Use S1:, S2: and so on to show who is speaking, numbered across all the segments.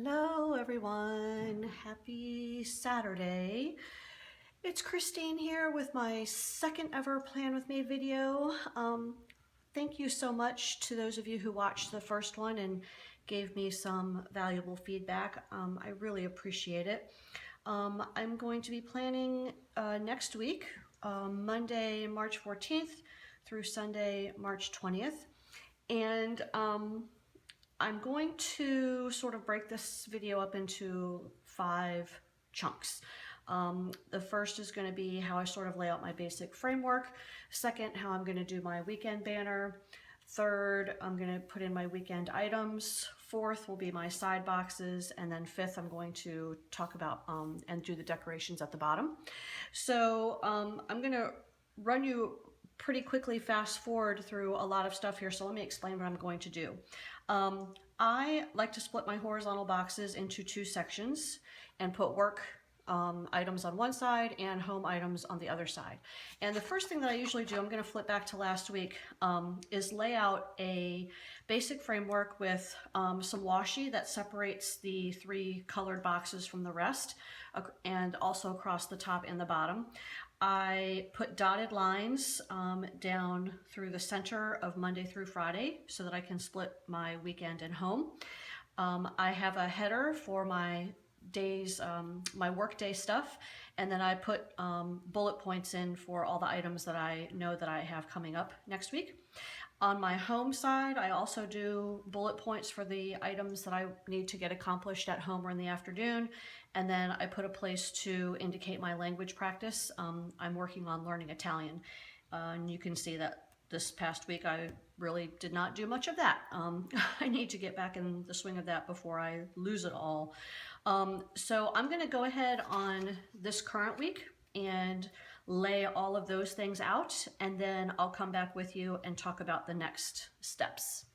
S1: Hello everyone, happy Saturday. It's Christine here with my second ever Plan With Me video. Thank you so much to those of you who watched the first one and gave me some valuable feedback. I really appreciate it. I'm going to be planning next week, Monday, March 14th through Sunday, March 20th. And I'm going to sort of break this video up into 5 chunks. The first is going to be how I sort of lay out my basic framework. Second, how I'm going to do my weekend banner. Third, I'm going to put in my weekend items. Fourth will be my side boxes. And then fifth, I'm going to talk about and do the decorations at the bottom. So I'm going to run you pretty quickly fast forward through a lot of stuff here. So let me explain what I'm going to do. I like to split my horizontal boxes into 2 sections and put work items on one side and home items on the other side. And the first thing that I usually do, I'm going to flip back to last week, is lay out a basic framework with some washi that separates the 3 colored boxes from the rest, and also across the top and the bottom. I put dotted lines down through the center of Monday through Friday so that I can split my weekend and home. I have a header for my days, my work day stuff, and then I put bullet points in for all the items that I know that I have coming up next week. On my home side, I also do bullet points for the items that I need to get accomplished at home or in the afternoon. And then I put a place to indicate my language practice. I'm working on learning Italian. And you can see that this past week I really did not do much of that. I need to get back in the swing of that before I lose it all. So I'm going to go ahead on this current week and lay all of those things out, and then I'll come back with you and talk about the next steps.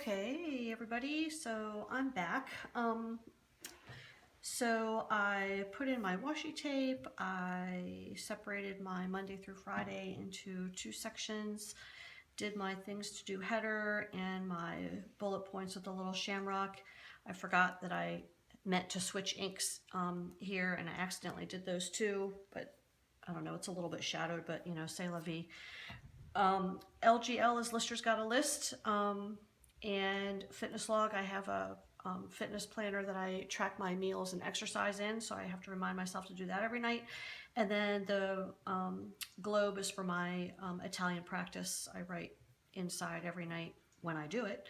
S1: Okay, everybody, so I'm back. So I put in my washi tape. I separated my Monday through Friday into 2 sections, did my things to do header and my bullet points with the little shamrock. I forgot that I meant to switch inks here, and I accidentally did those too, but I don't know, it's a little bit shadowed, but you know, c'est la vie. LGL is Lister's Got a List, and Fitness Log, I have a fitness planner that I track my meals and exercise in, so I have to remind myself to do that every night. And then the Globe is for my Italian practice. I write inside every night when I do it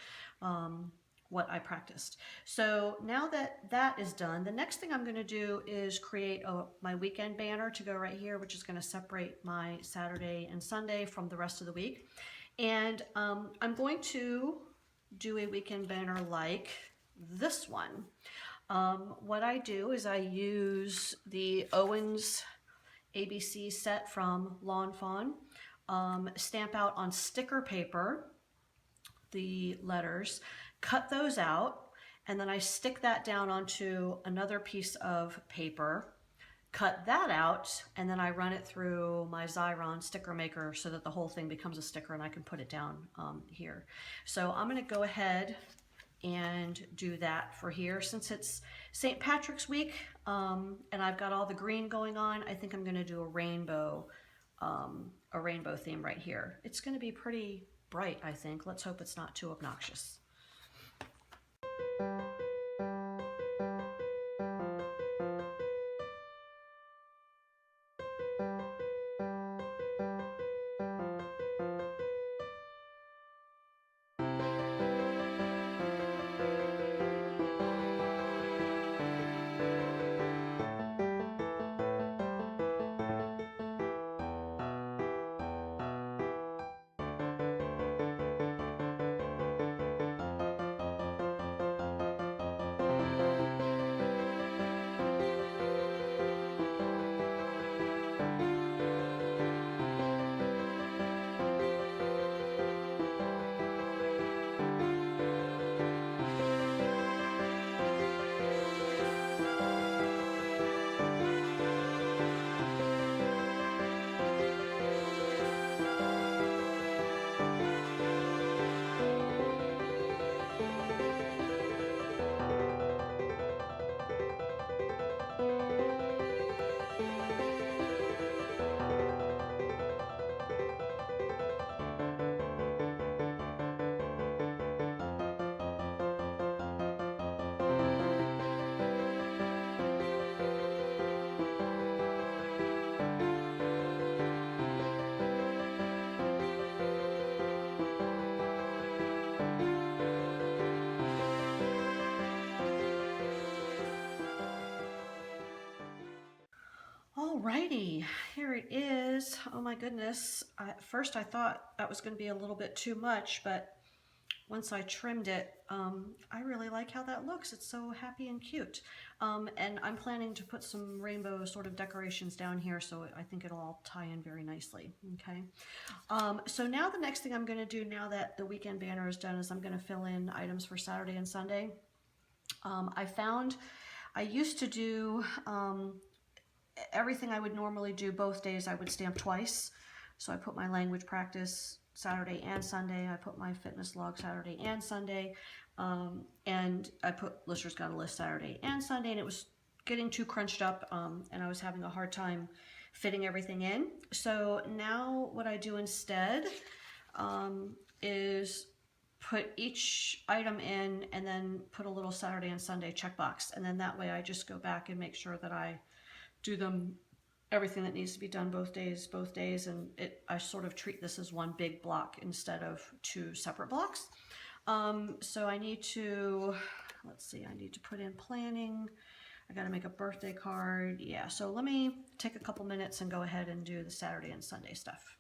S1: what I practiced. So now that that is done, the next thing I'm going to do is create my weekend banner to go right here, which is going to separate my Saturday and Sunday from the rest of the week. And I'm going to do a weekend banner like this one. What I do is I use the Owens ABC set from Fawn, stamp out on sticker paper the letters, cut those out, and then I stick that down onto another piece of paper, cut that out, and then I run it through my Xyron sticker maker so that the whole thing becomes a sticker and I can put it down here. So I'm going to go ahead and do that for here. Since it's St. Patrick's week and I've got all the green going on, I think I'm going to do a rainbow theme right here. It's going to be pretty bright, I think. Let's hope it's not too obnoxious. Alrighty, here it is. Oh my goodness. At first I thought that was going to be a little bit too much, but once I trimmed it, I really like how that looks. It's so happy and cute. And I'm planning to put some rainbow sort of decorations down here, so I think it'll all tie in very nicely, okay? So now the next thing I'm going to do now that the weekend banner is done is I'm going to fill in items for Saturday and Sunday. I used to do everything I would normally do both days. I would stamp twice. So I put my language practice Saturday and Sunday. I put my fitness log Saturday and Sunday. And I put Lister's Got a List Saturday and Sunday, and it was getting too crunched up, and I was having a hard time fitting everything in. So now what I do instead is put each item in and then put a little Saturday and Sunday checkbox. And then that way I just go back and make sure that I do everything that needs to be done both days, and I sort of treat this as one big block instead of 2 separate blocks. So I need to, let's see, I need to put in planning. I got to make a birthday card. Yeah, so let me take a couple minutes and go ahead and do the Saturday and Sunday stuff.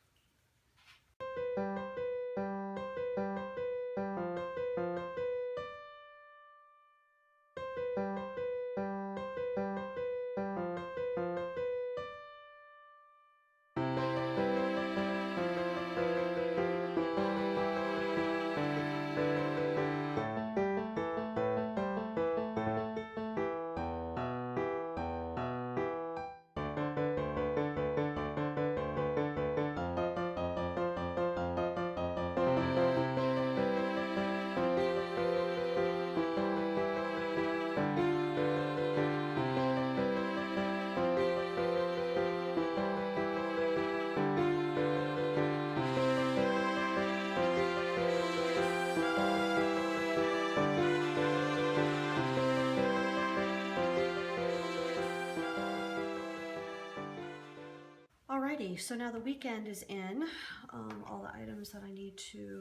S1: Alrighty, so now the weekend is in. All the items that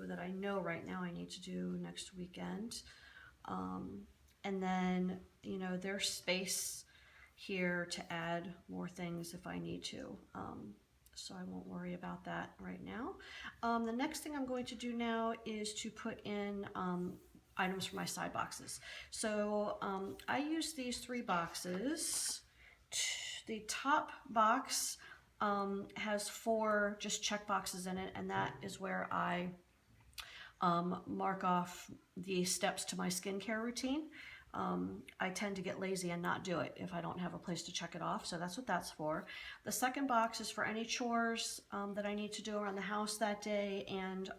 S1: that I know right now I need to do next weekend. And then, you know, there's space here to add more things if I need to. So I won't worry about that right now. The next thing I'm going to do now is to put in items for my side boxes. So I use these 3 boxes. The top box has 4 just check boxes in it, and that is where I mark off the steps to my skincare routine. I tend to get lazy and not do it if I don't have a place to check it off, so that's what that's for. The second box is for any chores that I need to do around the house that day, and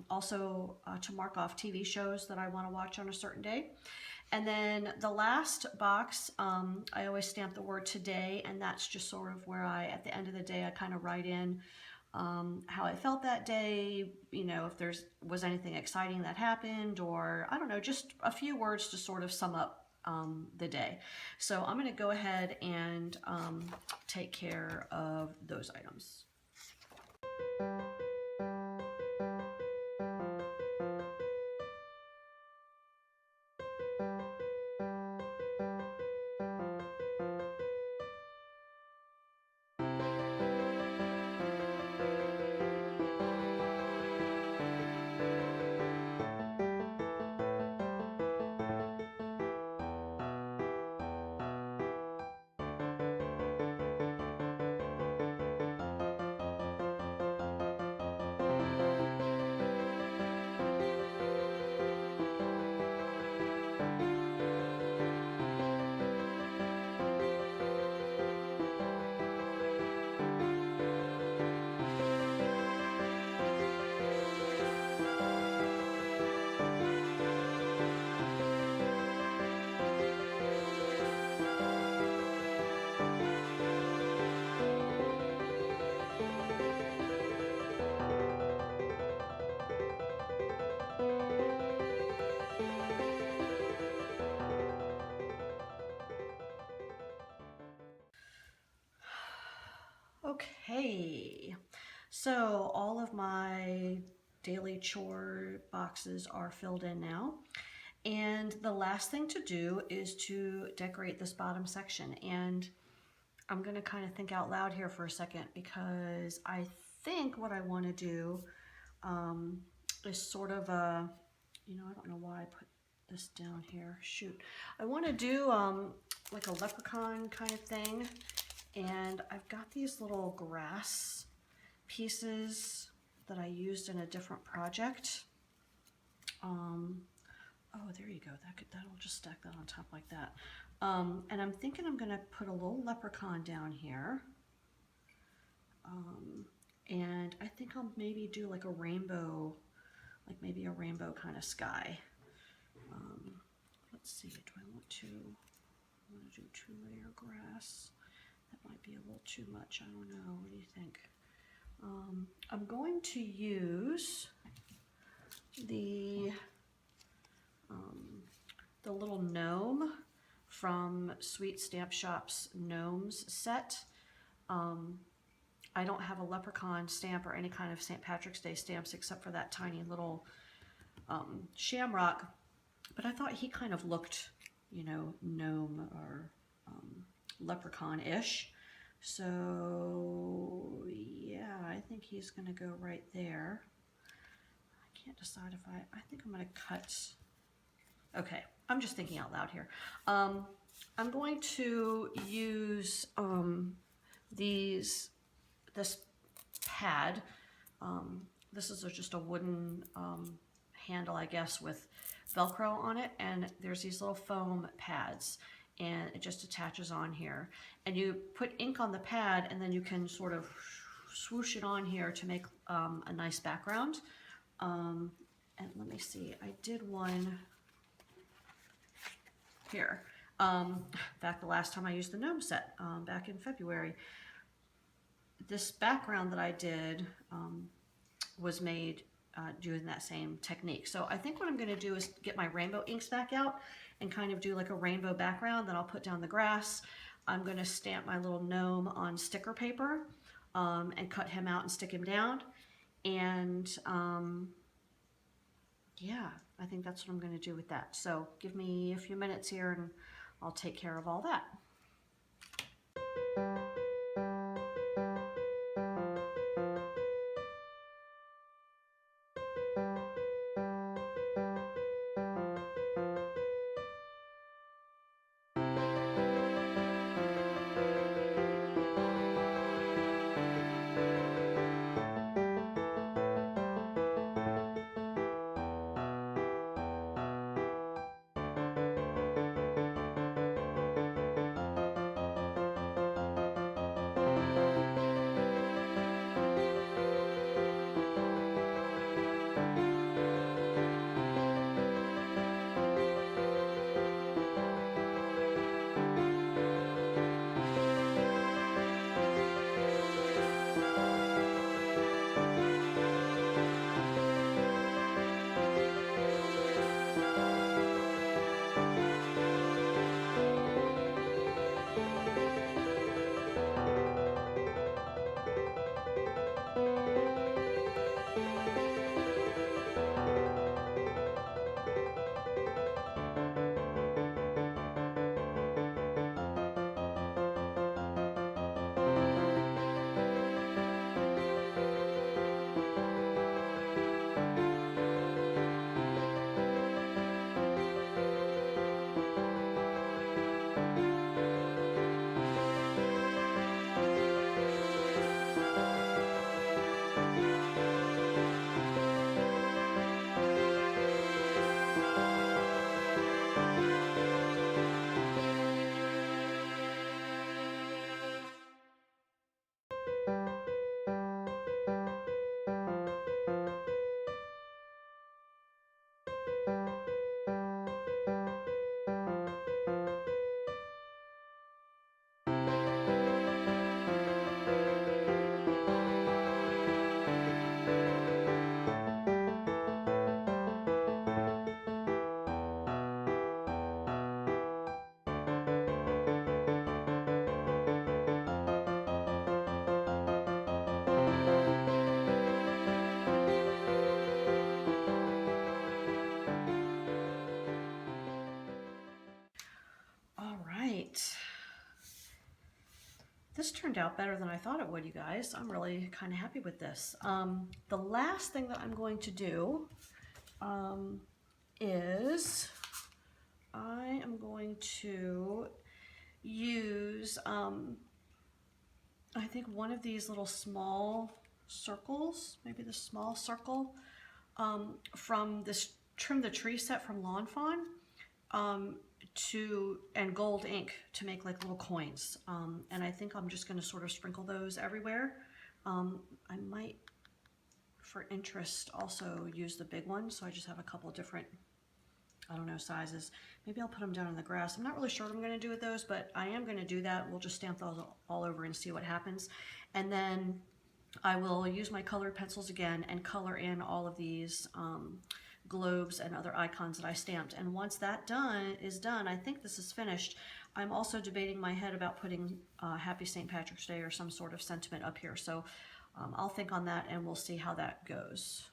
S1: also to mark off TV shows that I want to watch on a certain day. And then the last box, I always stamp the word today, and that's just sort of where at the end of the day, I kind of write in how I felt that day, you know, if was anything exciting that happened, or I don't know, just a few words to sort of sum up the day. So I'm going to go ahead and take care of those items. Okay, so all of my daily chore boxes are filled in now. And the last thing to do is to decorate this bottom section. And I'm going to kind of think out loud here for a second, because I think what I want to do is sort of a, you know, I don't know why I put this down here. Shoot. I want to do like a leprechaun kind of thing. And I've got these little grass pieces that I used in a different project. Oh, there you go. That'll just stack that on top like that. And I'm thinking I'm going to put a little leprechaun down here. And I think I'll maybe do like a rainbow, like maybe a rainbow kind of sky. Let's see, do I want to do 2-layer grass? That might be a little too much. I don't know. What do you think? I'm going to use the little gnome from Sweet Stamp Shop's Gnomes set. I don't have a leprechaun stamp or any kind of St. Patrick's Day stamps except for that tiny little shamrock, but I thought he kind of looked, you know, gnome or leprechaun-ish. So yeah, I think he's gonna go right there. I can't decide if I think I'm gonna cut. Okay, I'm just thinking out loud here. I'm going to use this pad. This is just a wooden handle, I guess, with Velcro on it, and there's these little foam pads, and it just attaches on here. And you put ink on the pad, and then you can sort of swoosh it on here to make a nice background. And let me see, I did one here. Back the last time I used the gnome set, back in February. This background that I did was made doing that same technique. So I think what I'm going to do is get my rainbow inks back out and kind of do like a rainbow background. Then I'll put down the grass. I'm going to stamp my little gnome on sticker paper. and cut him out and stick him down. And yeah, I think that's what I'm going to do with that. So give me a few minutes here and I'll take care of all that. All right. This turned out better than I thought it would, you guys. I'm really kind of happy with this. The last thing that I'm going to do is I am going to use, I think one of these little small circles, maybe the small circle from this Trim the Tree set from Fawn, and gold ink to make like little coins. And I think I'm just going to sort of sprinkle those everywhere. I might, for interest, also use the big one. So I just have a couple different, I don't know, sizes. Maybe I'll put them down in the grass. I'm not really sure what I'm going to do with those, but I am going to do that. We'll just stamp those all over and see what happens. And then I will use my colored pencils again and color in all of these globes and other icons that I stamped. And once that is done, I think this is finished. I'm also debating in my head about putting Happy St. Patrick's Day or some sort of sentiment up here. So I'll think on that and we'll see how that goes.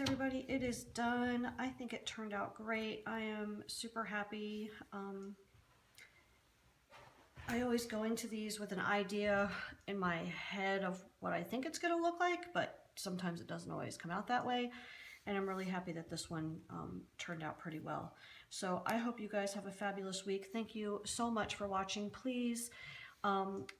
S1: everybody, it is done. I think it turned out great. I am super happy. I always go into these with an idea in my head of what I think it's going to look like, but sometimes it doesn't always come out that way. And I'm really happy that this one turned out pretty well. So I hope you guys have a fabulous week. Thank you so much for watching. Please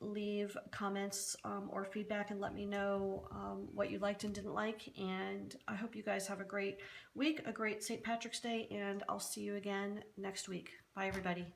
S1: leave comments or feedback and let me know what you liked and didn't like. And I hope you guys have a great week, a great St. Patrick's Day, and I'll see you again next week. Bye, everybody.